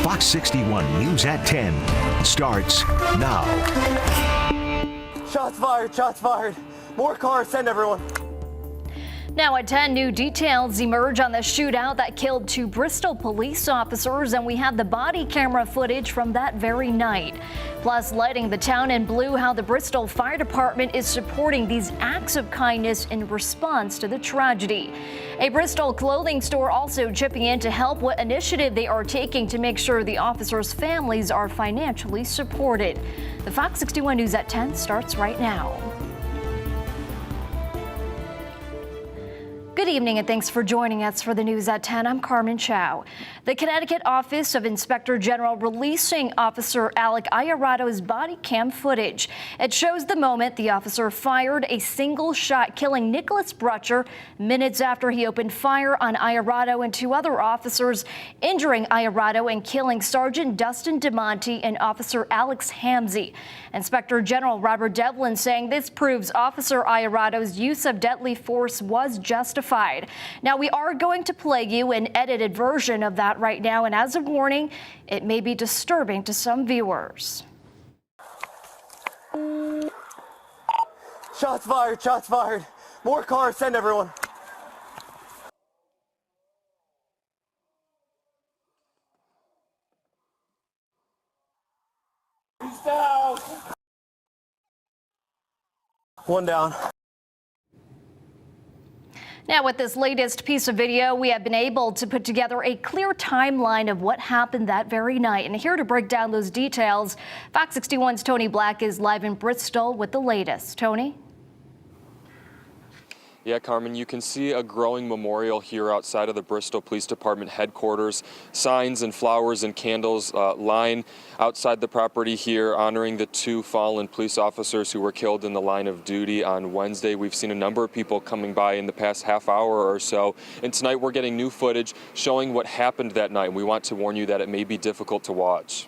Fox 61 News at 10 starts now. Shots fired, shots fired. More cars, send everyone. Now at 10, new details emerge on the shootout that killed 2 Bristol police officers, and we have the body camera footage from that very night. Plus, lighting the town in blue, how the Bristol Fire Department is supporting these acts of kindness in response to the tragedy. A Bristol clothing store also chipping in to help what initiative they are taking to make sure the officers' families are financially supported. The Fox 61 News at 10 starts right now. Good evening and thanks for joining us for the news at 10. I'm Carmen Chow. The Connecticut Office of Inspector General releasing Officer Alec Iarado's body cam footage. It shows the moment the officer fired a single shot, killing Nicholas Brutcher minutes after he opened fire on Iarado and 2 other officers, injuring Iarado and killing Sergeant Dustin Demonte and Officer Alex Hamzi. Inspector General Robert Devlin saying this proves Officer Iarado's use of deadly force was justified. Now, we are going to play you an edited version of that right now, and as a warning, it may be disturbing to some viewers. Shots fired, shots fired. More cars, send everyone. He's down. One down. Now, with this latest piece of video, we have been able to put together a clear timeline of what happened that very night. And here to break down those details, Fox 61's Tony Black is live in Bristol with the latest. Tony? Yeah, Carmen, you can see a growing memorial here outside of the Bristol Police Department headquarters. Signs and flowers and candles line outside the property here, honoring the 2 fallen police officers who were killed in the line of duty on Wednesday. We've seen a number of people coming by in the past half hour or so. And tonight we're getting new footage showing what happened that night. We want to warn you that it may be difficult to watch.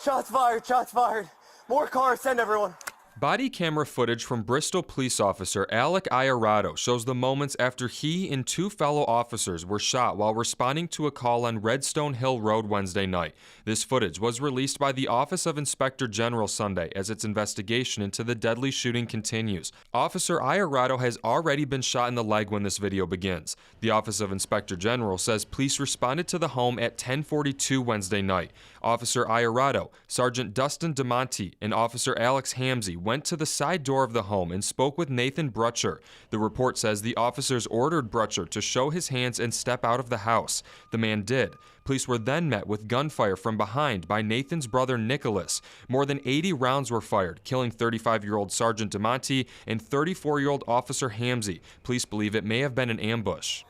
Shots fired, shots fired. More cars, send everyone. Body camera footage from Bristol police officer Alec Iarado shows the moments after he and 2 fellow officers were shot while responding to a call on Redstone Hill Road Wednesday night. This footage was released by the Office of Inspector General Sunday as its investigation into the deadly shooting continues. Officer Iarado has already been shot in the leg when this video begins. The Office of Inspector General says police responded to the home at 10:42 Wednesday night. Officer Iarado, Sergeant Dustin Demonte, and Officer Alex Hamzi went to the side door of the home and spoke with Nathan Brutcher. The report says the officers ordered Brutcher to show his hands and step out of the house. The man did. Police were then met with gunfire from behind by Nathan's brother Nicholas. More than 80 rounds were fired, killing 35-year-old Sergeant Demonte and 34-year-old Officer Hamzi. Police believe it may have been an ambush.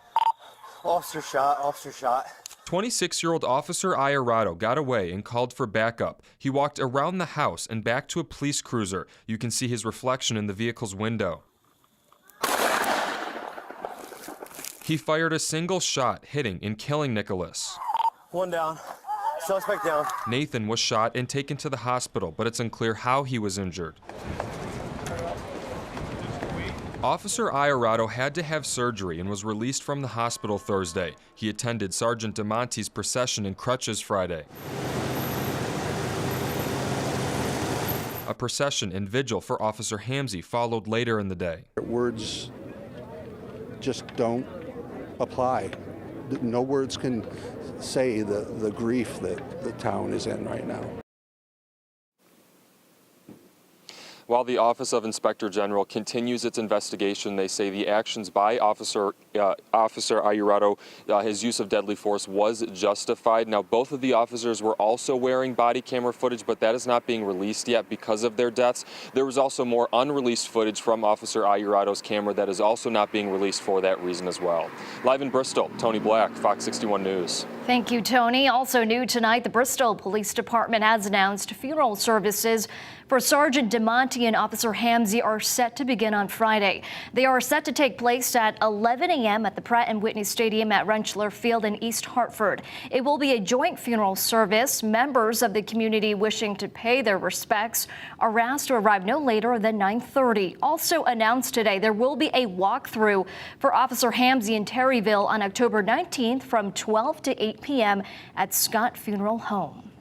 Officer shot, officer shot. 26-year-old Officer Iarado got away and called for backup. He walked around the house and back to a police cruiser. You can see his reflection in the vehicle's window. He fired a single shot, hitting and killing Nicholas. One down. Suspect down. Nathan was shot and taken to the hospital, but it's unclear how he was injured. Officer Iarado had to have surgery and was released from the hospital Thursday. He attended Sergeant Demonte's procession in crutches Friday. A procession and vigil for Officer Hamzi followed later in the day. Words just don't apply. No words can say the grief that the town is in right now. While the Office of Inspector General continues its investigation, they say the actions by Officer Iarado, his use of deadly force, was justified. Now, both of the officers were also wearing body camera footage, but that is not being released yet because of their deaths. There was also more unreleased footage from Officer Iarado's camera that is also not being released for that reason as well. Live in Bristol, Tony Black, Fox 61 News. Thank you, Tony. Also new tonight, the Bristol Police Department has announced funeral services for Sergeant Demonte and Officer Hamzi are set to begin on Friday. They are set to take place at 11 a.m. at the Pratt & Whitney Stadium at Rentschler Field in East Hartford. It will be a joint funeral service. Members of the community wishing to pay their respects are asked to arrive no later than 9:30. Also announced today, there will be a walkthrough for Officer Hamzi in Terryville on October 19th from 12 to 8 p.m. at Scott Funeral Home.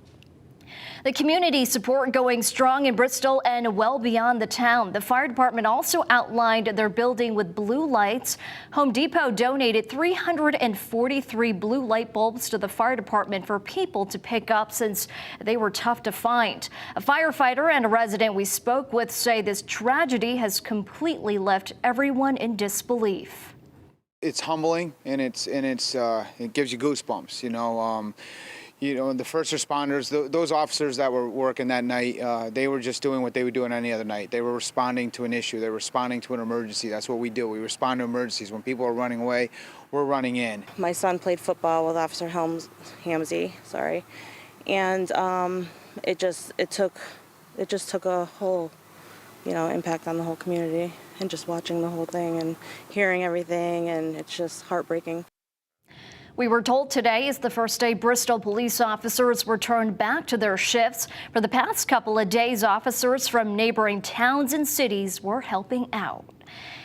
The community support going strong in Bristol and well beyond the town. The fire department also outlined their building with blue lights. Home Depot donated 343 blue light bulbs to the fire department for people to pick up since they were tough to find. A firefighter and a resident we spoke with say this tragedy has completely left everyone in disbelief. It's humbling and it gives you goosebumps, the first responders, those officers that were working that night, they were just doing what they would do on any other night. They were responding to an issue. They were responding to an emergency. That's what we do. We respond to emergencies. When people are running away, we're running in. My son played football with Officer Hamzi, and it just took a whole, impact on the whole community. And just watching the whole thing and hearing everything, and it's just heartbreaking. We were told today is the first day Bristol police officers returned back to their shifts. For the past couple of days, officers from neighboring towns and cities were helping out.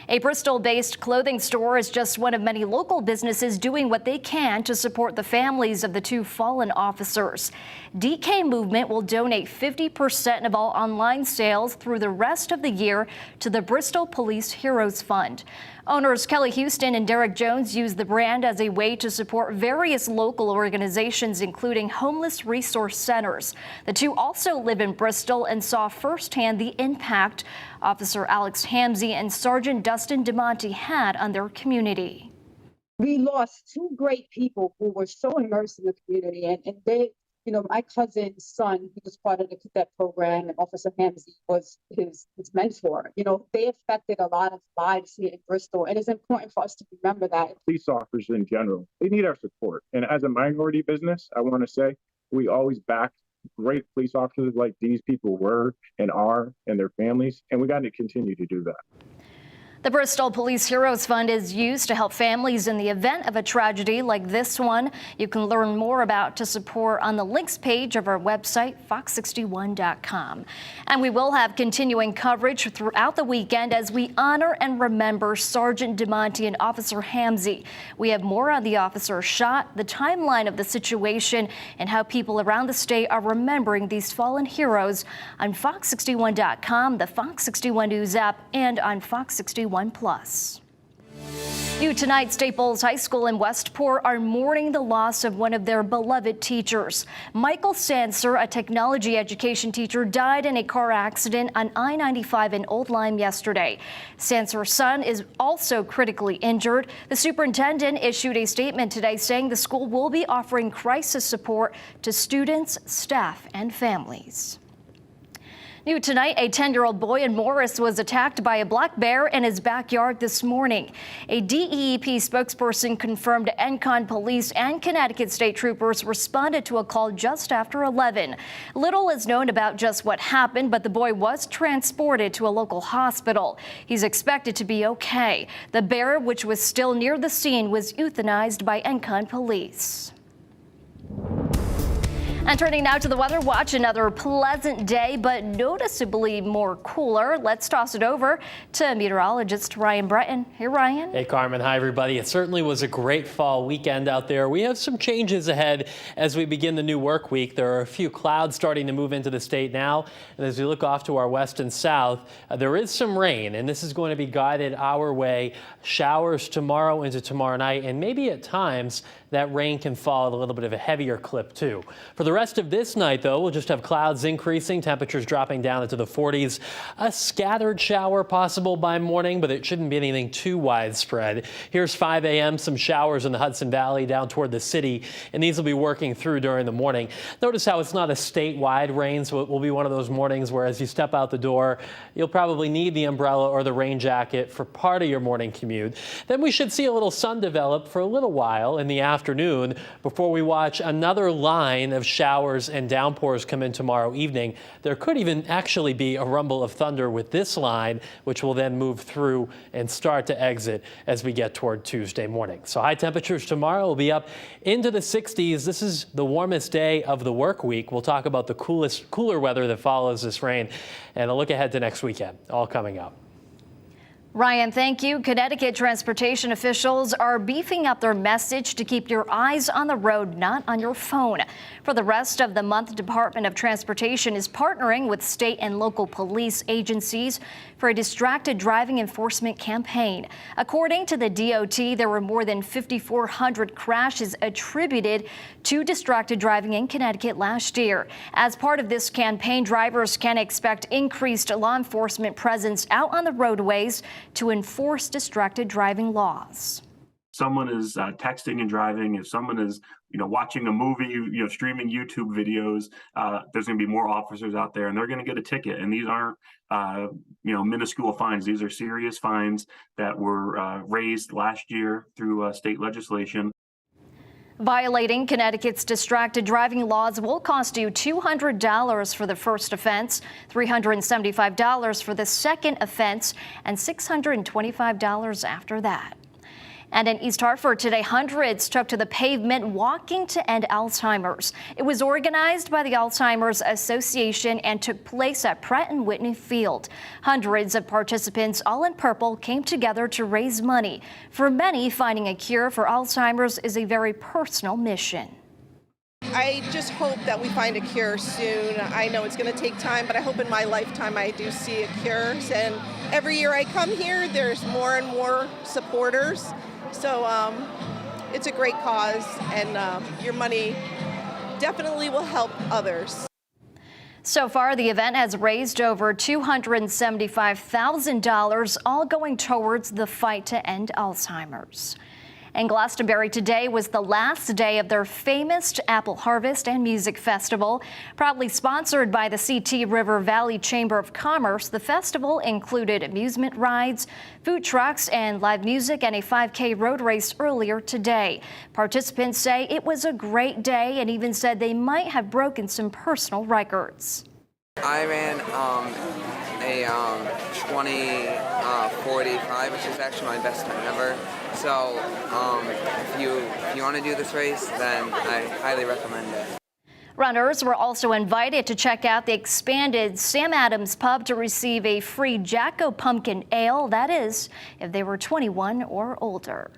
A Bristol-based clothing store is just one of many local businesses doing what they can to support the families of the two fallen officers. DK Movement will donate 50% of all online sales through the rest of the year to the Bristol Police Heroes Fund. Owners Kelly Houston and Derek Jones use the brand as a way to support various local organizations, including homeless resource centers. The two also live in Bristol and saw firsthand the impact Officer Alex Hamzi and Sergeant Dustin Demonte had on their community. We lost two great people who were so immersed in the community, and they, my cousin's son, he was part of the cadet program, and Officer Hamzi was his mentor. They affected a lot of lives here in Bristol, and it's important for us to remember that. Police officers in general, they need our support. And as a minority business, I want to say we always back great police officers like these people were and are and their families, and we got to continue to do that. The Bristol Police Heroes Fund is used to help families in the event of a tragedy like this one. You can learn more about to support on the links page of our website, fox61.com. And we will have continuing coverage throughout the weekend as we honor and remember Sergeant Demonte and Officer Hamzi. We have more on the officer shot, the timeline of the situation, and how people around the state are remembering these fallen heroes on fox61.com, the Fox 61 News app, and on Fox 61 Plus. New tonight, Staples High School in Westport are mourning the loss of one of their beloved teachers. Michael Sanser, a technology education teacher, died in a car accident on I-95 in Old Lyme yesterday. Sanser's son is also critically injured. The superintendent issued a statement today saying the school will be offering crisis support to students, staff, and families. New tonight, a 10-year-old boy in Morris was attacked by a black bear in his backyard this morning. A DEEP spokesperson confirmed Encon police and Connecticut state troopers responded to a call just after 11. Little is known about just what happened, but the boy was transported to a local hospital. He's expected to be okay. The bear, which was still near the scene, was euthanized by Encon police. And turning now to the weather watch, another pleasant day, but noticeably more cooler. Let's toss it over to meteorologist Ryan Breton. Hey, Ryan. Hey, Carmen. Hi, everybody. It certainly was a great fall weekend out there. We have some changes ahead as we begin the new work week. There are a few clouds starting to move into the state now. And as we look off to our west and south, there is some rain, and this is going to be guided our way. Showers tomorrow into tomorrow night, and maybe at times that rain can fall at a little bit of a heavier clip, too. For the rest of this night, though, we'll just have clouds increasing, temperatures dropping down into the 40s. A scattered shower possible by morning, but it shouldn't be anything too widespread. Here's 5 a.m., some showers in the Hudson Valley down toward the city, and these will be working through during the morning. Notice how it's not a statewide rain, so it will be one of those mornings where as you step out the door, you'll probably need the umbrella or the rain jacket for part of your morning commute. Then we should see a little sun develop for a little while in the afternoon before we watch another line of showers and downpours come in tomorrow evening. There could even actually be a rumble of thunder with this line, which will then move through and start to exit as we get toward Tuesday morning. So high temperatures tomorrow will be up into the 60s. This is the warmest day of the work week. We'll talk about the cooler weather that follows this rain and a look ahead to next weekend, all coming up. Ryan, thank you. Connecticut transportation officials are beefing up their message to keep your eyes on the road, not on your phone. For the rest of the month, the Department of Transportation is partnering with state and local police agencies for a distracted driving enforcement campaign. According to the DOT, there were more than 5,400 crashes attributed to distracted driving in Connecticut last year. As part of this campaign, drivers can expect increased law enforcement presence out on the roadways to enforce distracted driving laws. Someone is texting and driving, if someone is watching a movie, streaming YouTube videos, there's going to be more officers out there and they're going to get a ticket. And these aren't minuscule fines. These are serious fines that were raised last year through state legislation. Violating Connecticut's distracted driving laws will cost you $200 for the first offense, $375 for the second offense, and $625 after that. And in East Hartford today, hundreds took to the pavement walking to end Alzheimer's. It was organized by the Alzheimer's Association and took place at Pratt & Whitney Field. Hundreds of participants, all in purple, came together to raise money. For many, finding a cure for Alzheimer's is a very personal mission. I just hope that we find a cure soon. I know it's going to take time, but I hope in my lifetime I do see a cure. And every year I come here, there's more and more supporters. So it's a great cause, and your money definitely will help others. So far, the event has raised over $275,000, all going towards the fight to end Alzheimer's. And Glastonbury today was the last day of their famous Apple Harvest and Music Festival. Proudly sponsored by the CT River Valley Chamber of Commerce, the festival included amusement rides, food trucks, and live music, and a 5K road race earlier today. Participants say it was a great day and even said they might have broken some personal records. I ran a 20:45, which is actually my best time ever. So if you want to do this race, then I highly recommend it. Runners were also invited to check out the expanded Sam Adams pub to receive a free Jacko Pumpkin Ale, that is, if they were 21 or older.